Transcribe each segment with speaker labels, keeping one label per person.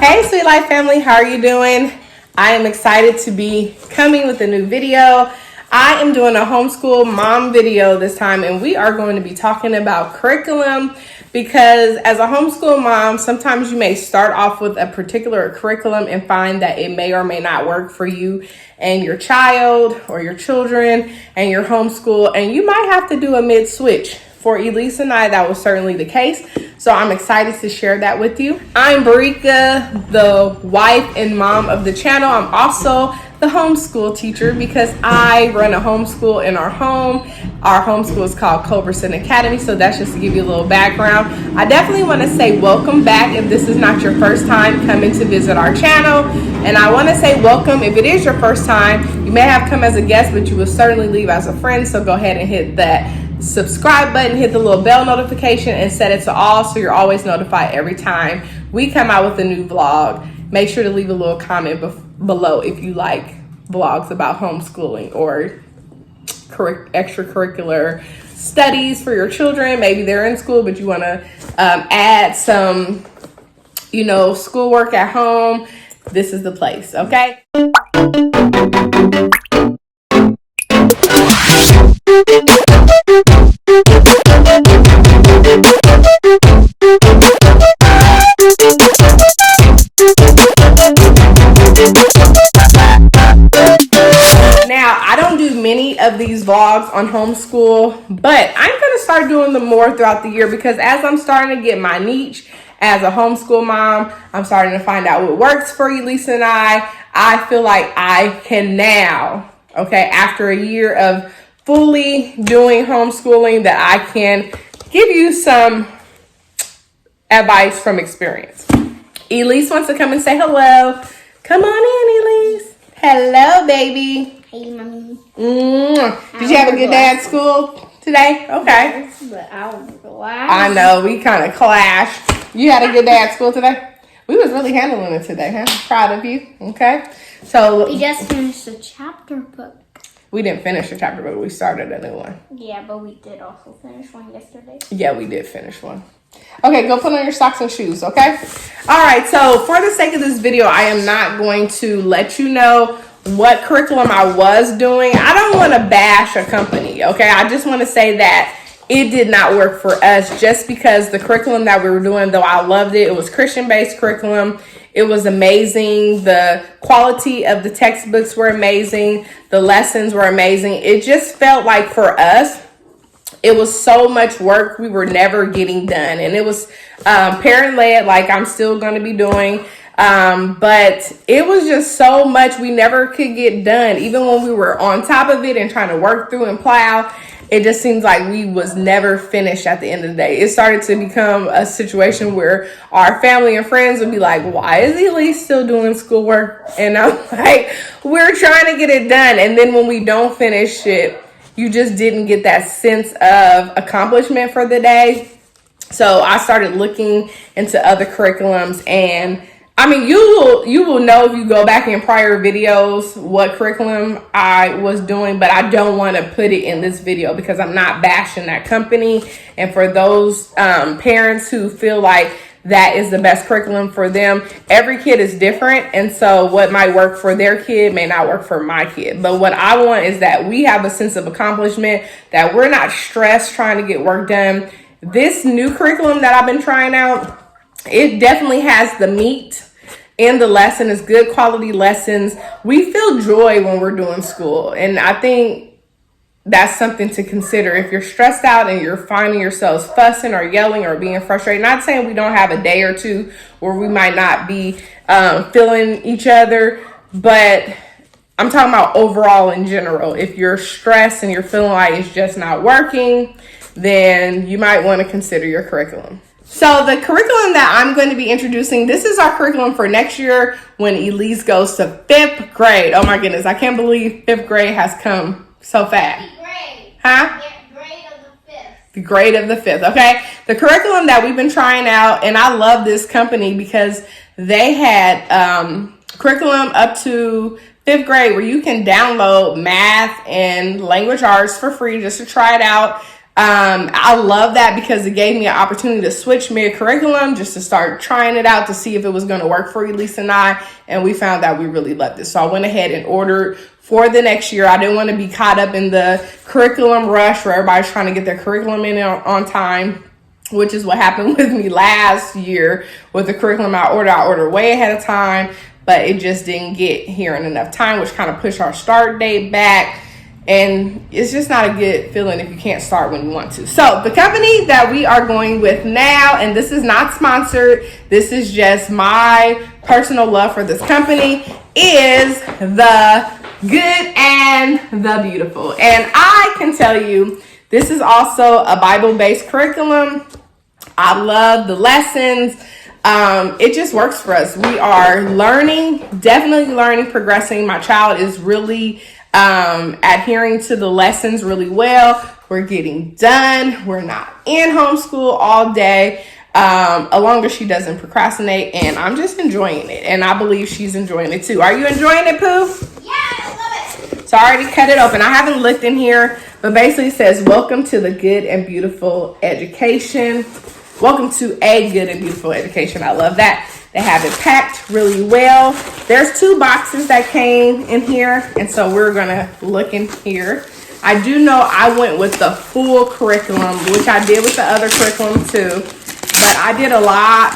Speaker 1: Hey SweetLife family, how are you doing? I am excited to be coming with a new video. I am doing a homeschool mom video this time, and we are going to be talking about curriculum because as a homeschool mom, sometimes you may start off with a particular curriculum and find that it may or may not work for you and your child or your children and your homeschool, and you might have to do a mid switch. For Elise and I, that was certainly the case. So I'm excited to share that with you. I'm Barika, the wife and mom of the channel. I'm also the homeschool teacher because I run a homeschool in our home. Our homeschool is called Culberson Academy. So that's just to give you a little background. I definitely want to say welcome back if this is not your first time coming to visit our channel. And I want to say welcome if it is your first time. You may have come as a guest, but you will certainly leave as a friend. So go ahead and hit that subscribe button, hit the little bell notification, and set it to all so you're always notified every time we come out with a new vlog. Make sure to leave a little comment below if you like vlogs about homeschooling or extracurricular studies for your children. Maybe they're in school but you want to add some schoolwork at home. This is the place. Okay. Now, I don't do many of these vlogs on homeschool, but I'm going to start doing them more throughout the year because as I'm starting to get my niche as a homeschool mom, I'm starting to find out what works for Elise and I feel like I can now, okay, after a year of fully doing homeschooling, that I can give you some advice from experience. Elise wants to come and say hello. Come on in, Elise. Hello, baby.
Speaker 2: Hey, mommy.
Speaker 1: Did you have a good day at school today? Okay.
Speaker 2: Yes, but I was glad.
Speaker 1: I know, we kind of clashed. You had a good day at school today? We was really handling it today, huh? Proud of you. Okay. So
Speaker 2: we just finished a chapter book.
Speaker 1: We didn't finish the chapter, but we started a new one.
Speaker 2: Yeah, but we did also finish one yesterday.
Speaker 1: Yeah, we did finish one. Okay, go put on your socks and shoes, okay? All right, so for the sake of this video, I am not going to let you know what curriculum I was doing. I don't want to bash a company, okay? I just want to say that it did not work for us just because the curriculum that we were doing, though I loved it, it was Christian-based curriculum. It was amazing. The quality of the textbooks were amazing. The lessons were amazing. It just felt like for us, it was so much work we were never getting done. And it was parent-led, like I'm still going to be doing. But it was just so much we never could get done. Even when we were on top of it and trying to work through and plow, it just seems like we was never finished at the end of the day. It started to become a situation where our family and friends would be like, why is Elise still doing schoolwork? And I'm like, we're trying to get it done. And then when we don't finish it, you just didn't get that sense of accomplishment for the day. So I started looking into other curriculums, and I mean, you will know if you go back in prior videos what curriculum I was doing, but I don't want to put it in this video because I'm not bashing that company. And for those parents who feel like that is the best curriculum for them, every kid is different. And so what might work for their kid may not work for my kid. But what I want is that we have a sense of accomplishment, that we're not stressed trying to get work done. This new curriculum that I've been trying out, it definitely has the meat in the lesson. It's good quality lessons. We feel joy when we're doing school. And I think that's something to consider. If you're stressed out and you're finding yourselves fussing or yelling or being frustrated, not saying we don't have a day or two where we might not be feeling each other, but I'm talking about overall in general. If you're stressed and you're feeling like it's just not working, then you might want to consider your curriculum. So the curriculum that I'm going to be introducing, this is our curriculum for next year when Elise goes to 5th grade. Oh my goodness, I can't believe 5th grade has come so fast.
Speaker 2: Grade.
Speaker 1: Huh?
Speaker 2: Yeah, grade of the 5th.
Speaker 1: The grade of the 5th, okay? The curriculum that we've been trying out, and I love this company because they had curriculum up to 5th grade where you can download math and language arts for free just to try it out. I love that because it gave me an opportunity to switch mid-curriculum just to start trying it out to see if it was going to work for Elise and I. And we found that we really loved it. So I went ahead and ordered for the next year. I didn't want to be caught up in the curriculum rush where everybody's trying to get their curriculum in on time, which is what happened with me last year with the curriculum I ordered way ahead of time, but it just didn't get here in enough time, which kind of pushed our start date back. And it's just not a good feeling if you can't start when you want to. So the company that we are going with now, and this is not sponsored, this is just my personal love for this company, is the Good and the Beautiful. And I can tell you, this is also a Bible-based curriculum. I love the lessons. It just works for us. We are learning, definitely learning, progressing. My child is really adhering to the lessons really well. We're getting done. We're not in homeschool all day. As long as she doesn't procrastinate, and I'm just enjoying it. And I believe she's enjoying it too. Are you enjoying it, Pooh?
Speaker 2: Yeah, I love it.
Speaker 1: So I already cut it open. I haven't looked in here, but basically it says, welcome to the good and beautiful education. Welcome to a good and beautiful education. I love that. They have it packed really well. There's 2 boxes that came in here, and so we're gonna look in here. I do know I went with the full curriculum, which I did with the other curriculum too, but I did a lot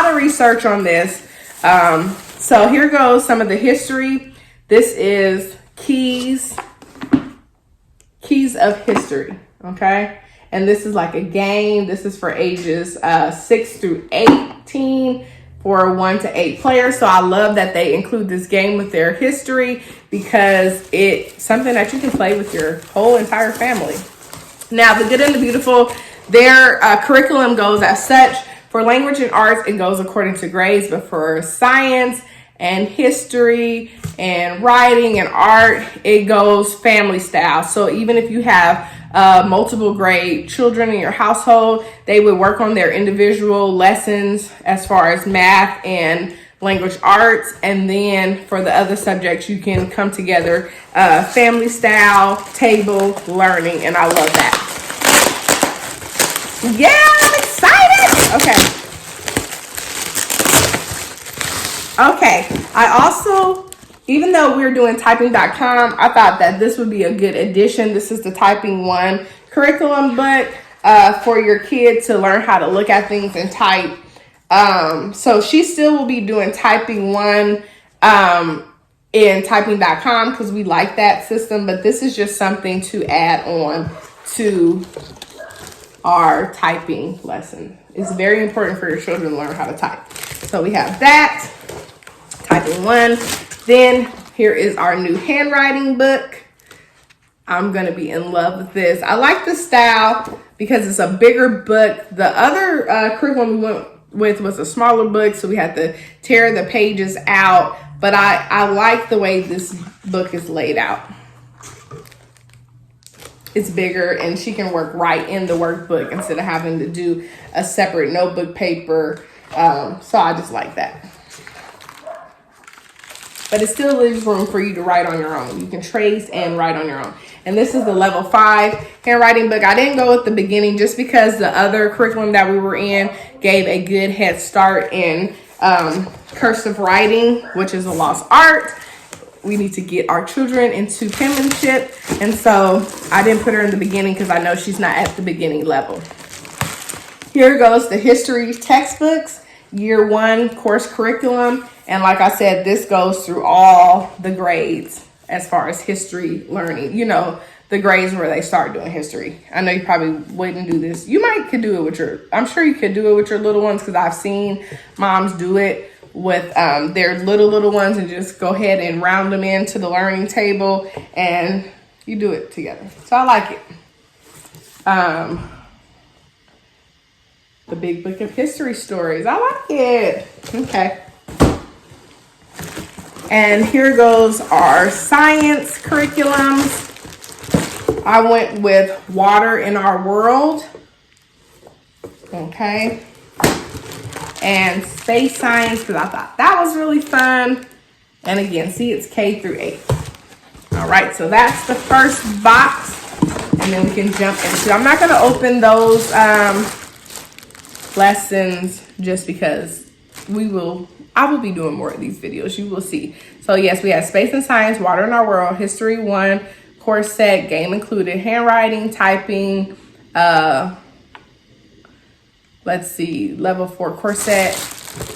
Speaker 1: of research on this. So here goes some of the history. This is Keys of History, okay? And this is like a game. This is for ages 6 through 18 for 1 to 8 players. So I love that they include this game with their history because it's something that you can play with your whole entire family. Now, the Good and the Beautiful, their curriculum goes as such. For language and arts, it goes according to grades, but for science and history and writing and art, it goes family style. So even if you have multiple grade children in your household, they would work on their individual lessons as far as math and language arts. And then for the other subjects, you can come together family style, table learning. And I love that. Yeah, I'm excited. Okay, I also, even though we're doing typing.com, I thought that this would be a good addition. This is the Typing 1 curriculum book for your kid to learn how to look at things and type. So she still will be doing Typing 1 in typing.com because we like that system, but this is just something to add on to our typing lesson. It's very important for your children to learn how to type. So we have that. Typing 1. Then here is our new handwriting book. I'm going to be in love with this. I like the style because it's a bigger book. The other curriculum we went with was a smaller book, so we had to tear the pages out. But I like the way this book is laid out. It's bigger, and she can work right in the workbook instead of having to do a separate notebook paper. So I just like that. But it still leaves room for you to write on your own. You can trace and write on your own. And this is the level 5 handwriting book. I didn't go with the beginning just because the other curriculum that we were in gave a good head start in cursive writing, which is a lost art. We need to get our children into penmanship. And so I didn't put her in the beginning because I know she's not at the beginning level. Here goes the history textbooks, year 1 course curriculum. And like I said, this goes through all the grades as far as history learning. You know, the grades where they start doing history. I know you probably wouldn't do this. You could do it with I'm sure you could do it with your little ones because I've seen moms do it with their little ones and just go ahead and round them into the learning table and you do it together. So I like it. The Big Book of History Stories. I like it. Okay. And here goes our science curriculums. I went with Water in Our World. Okay. And space science because I thought that was really fun. And again, see, it's K through 8. All right, so that's the first box. And and then we can jump into. I'm not going to open those lessons just because I will be doing more of these videos. You will see. So yes, we have space and science, water in our world, history 1, course set, game included, handwriting, typing, let's see, level 4 course set,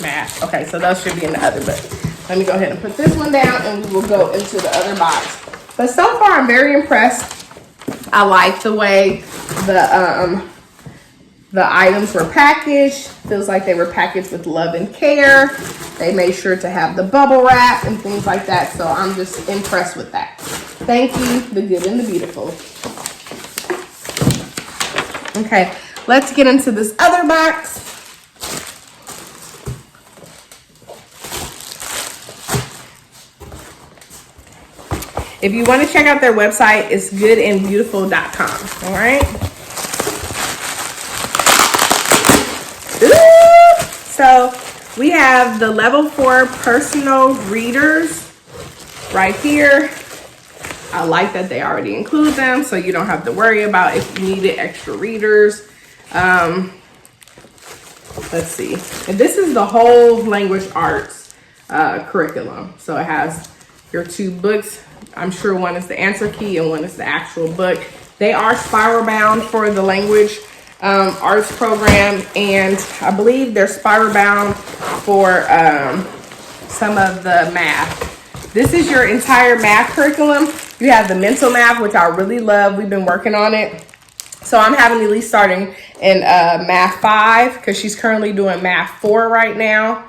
Speaker 1: math. Okay, so those should be in the other book. Let me go ahead and put this one down and we will go into the other box. But so far I'm very impressed. I like the way the items were packaged. Feels like they were packaged with love and care. They made sure to have the bubble wrap and things like that. So I'm just impressed with that. Thank you, the good and the beautiful. Okay, let's get into this other box. If you want to check out their website, it's goodandbeautiful.com. All right. Ooh! So we have the level 4 personal readers right here. I like that they already include them, so you don't have to worry about if you needed extra readers. Let's see. And this is the whole language arts curriculum. So it has your 2 books. I'm sure one is the answer key and one is the actual book. They are spiral bound for the language arts program, and I believe they're spiral bound for some of the math. This is your entire math curriculum. You have the mental math, which I really love. We've been working on it. So I'm having Elise starting in math 5 because she's currently doing math 4 right now.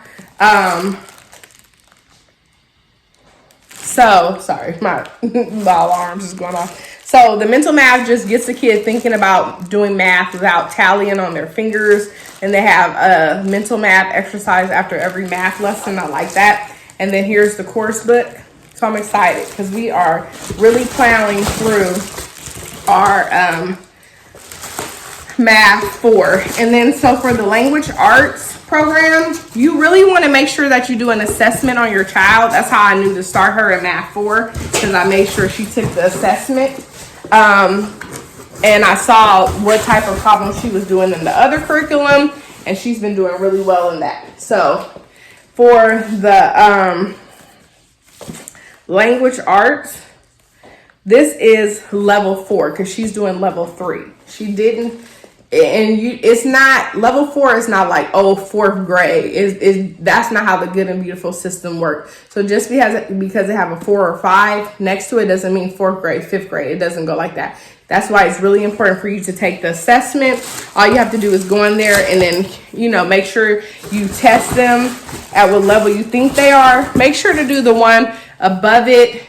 Speaker 1: So, sorry, my alarm's is going off. So the mental math just gets the kid thinking about doing math without tallying on their fingers. And they have a mental math exercise after every math lesson. I like that. And then here's the course book. So I'm excited because we are really plowing through our math 4. And then so for the language arts program, you really want to make sure that you do an assessment on your child. That's how I knew to start her in math 4, because I made sure she took the assessment. And I saw what type of problems she was doing in the other curriculum, and she's been doing really well in that. So for the language arts, this is level 4 because she's doing level 3. She didn't, and it's not, level 4 is not like, oh, 4th grade. That's not how the good and beautiful system works. So just because they have a 4 or 5 next to it doesn't mean 4th grade, 5th grade. It doesn't go like that. That's why it's really important for you to take the assessment. All you have to do is go in there and then, make sure you test them at what level you think they are. Make sure to do the one above it.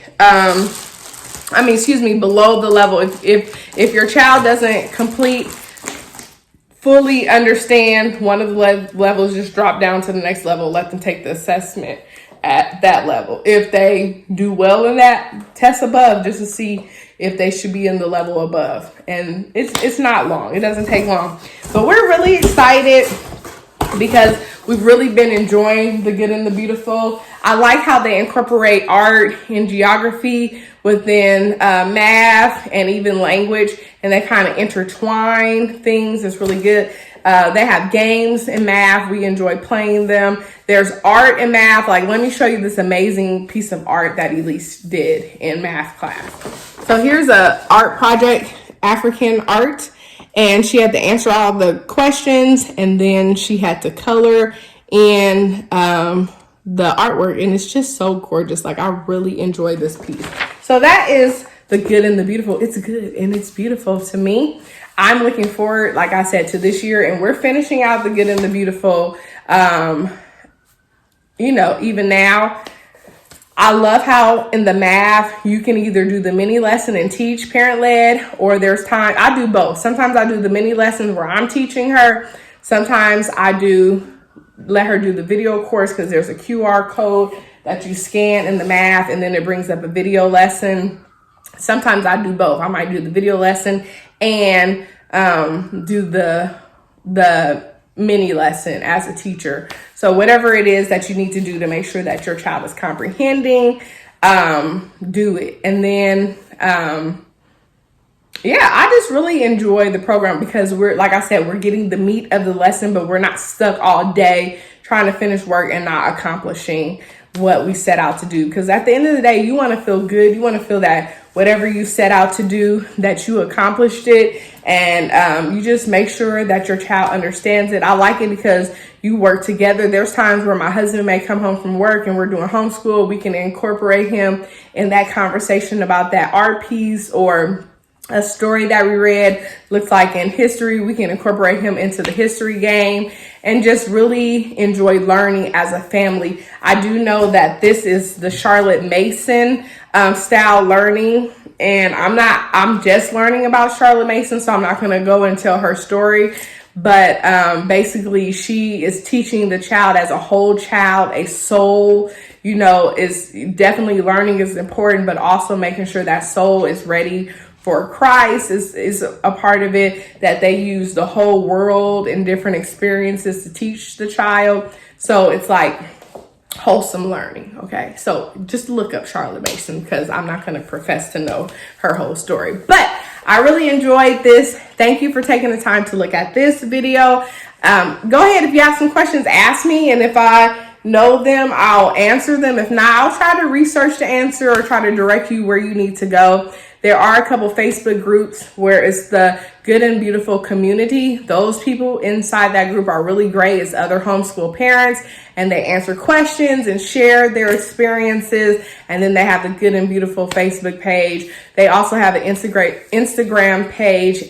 Speaker 1: Below the level. If your child doesn't fully understand one of the levels, just drop down to the next level. Let them take the assessment at that level. If they do well in that, test above just to see if they should be in the level above. And it's not long. It doesn't take long. But we're really excited because we've really been enjoying the good and the beautiful. I like how they incorporate art and geography within math and even language, and they kind of intertwine things. It's really good. They have games in math. We enjoy playing them. There's art in math. Like, let me show you this amazing piece of art that Elise did in math class. So here's a art project, African art, and she had to answer all the questions, and then she had to color in the artwork, and it's just so gorgeous. Like, I really enjoy this piece. So that is the good and the beautiful. It's good and it's beautiful to me. I'm looking forward, like I said, to this year, and we're finishing out the good and the beautiful. Even now, I love how in the math, you can either do the mini lesson and teach parent-led, or there's time. I do both. Sometimes I do the mini lessons where I'm teaching her. Sometimes I let her do the video course because there's a QR code that you scan in the math, and then it brings up a video lesson. Sometimes I do both. I might do the video lesson and do the mini lesson as a teacher. So whatever it is that you need to do to make sure that your child is comprehending, do it. And then Yeah, I just really enjoy the program because we're, like I said, we're getting the meat of the lesson, but we're not stuck all day trying to finish work and not accomplishing what we set out to do. Because at the end of the day, you want to feel good. You want to feel that whatever you set out to do, that you accomplished it. And you just make sure that your child understands it. I like it because you work together. There's times where my husband may come home from work and we're doing homeschool. We can incorporate him in that conversation about that art piece or a story that we read. Looks like in history, we can incorporate him into the history game and just really enjoy learning as a family. I do know that this is the Charlotte Mason style learning, and I'm just learning about Charlotte Mason, so I'm not going to go and tell her story. But basically, she is teaching the child as a whole child, a soul, is definitely learning is important, but also making sure that soul is ready for Christ is a part of it, that they use the whole world and different experiences to teach the child. So it's like wholesome learning. Okay. So just look up Charlotte Mason because I'm not going to profess to know her whole story, but I really enjoyed this. Thank you for taking the time to look at this video. Go ahead. If you have some questions, ask me. And if I know them, I'll answer them. If not, I'll try to research the answer or try to direct you where you need to go. There are a couple Facebook groups where it's the Good and Beautiful Community. Those people inside that group are really great. It's other homeschool parents, and they answer questions and share their experiences. And then they have the Good and Beautiful Facebook page. They also have an Instagram page.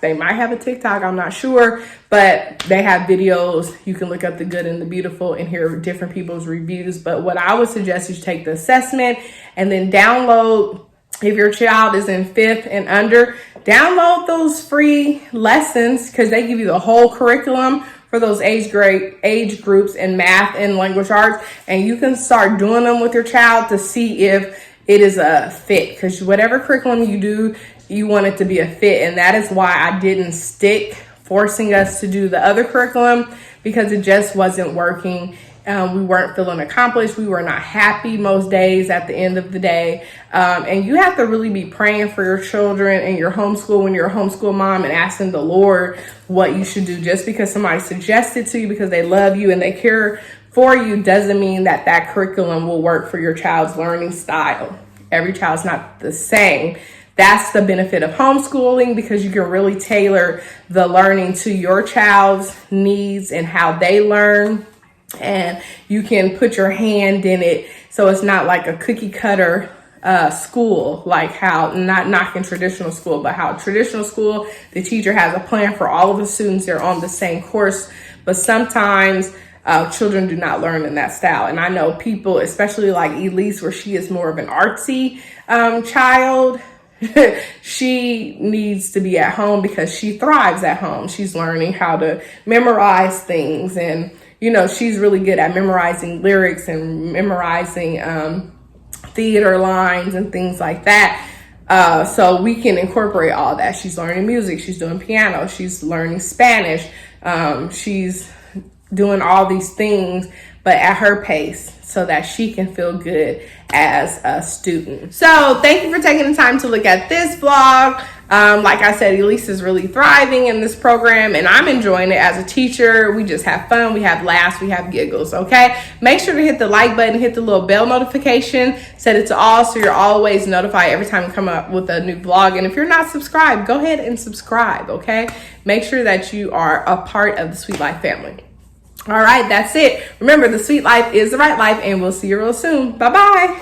Speaker 1: They might have a TikTok, I'm not sure, but they have videos. You can look up the Good and the Beautiful and hear different people's reviews. But what I would suggest is you take the assessment and then download. If your child is in 5th and under, download those free lessons because they give you the whole curriculum for those age groups in math and language arts. And you can start doing them with your child to see if it is a fit, because whatever curriculum you do, you want it to be a fit. And that is why I didn't stick forcing us to do the other curriculum, because it just wasn't working. We weren't feeling accomplished. We were not happy most days at the end of the day. And you have to really be praying for your children and your homeschool when you're a homeschool mom and asking the Lord what you should do. Just because somebody suggested to you because they love you and they care for you doesn't mean that that curriculum will work for your child's learning style. Every child's not the same. That's the benefit of homeschooling, because you can really tailor the learning to your child's needs and how they learn. And you can put your hand in it, so it's not like a cookie cutter school, like how, not knocking traditional school, but how traditional school, the teacher has a plan for all of the students. They're on the same course, but sometimes children do not learn in that style. And I know people, especially like Elise, where she is more of an artsy child. She needs to be at home because she thrives at home. She's learning how to memorize things, and she's really good at memorizing lyrics and memorizing theater lines and things like that. So we can incorporate all that. She's learning music. She's doing piano. She's learning Spanish. She's doing all these things, but at her pace, so that she can feel good as a student. So thank you for taking the time to look at this vlog. Like I said, Elise is really thriving in this program, and I'm enjoying it as a teacher. We just have fun. We have laughs. We have giggles. Okay. Make sure to hit the like button, hit the little bell notification, set it to all so you're always notified every time we come up with a new vlog. And if you're not subscribed, go ahead and subscribe. Okay. Make sure that you are a part of the SweetLife family. All right, that's it. Remember, the sweet life is the right life, and we'll see you real soon. Bye-bye.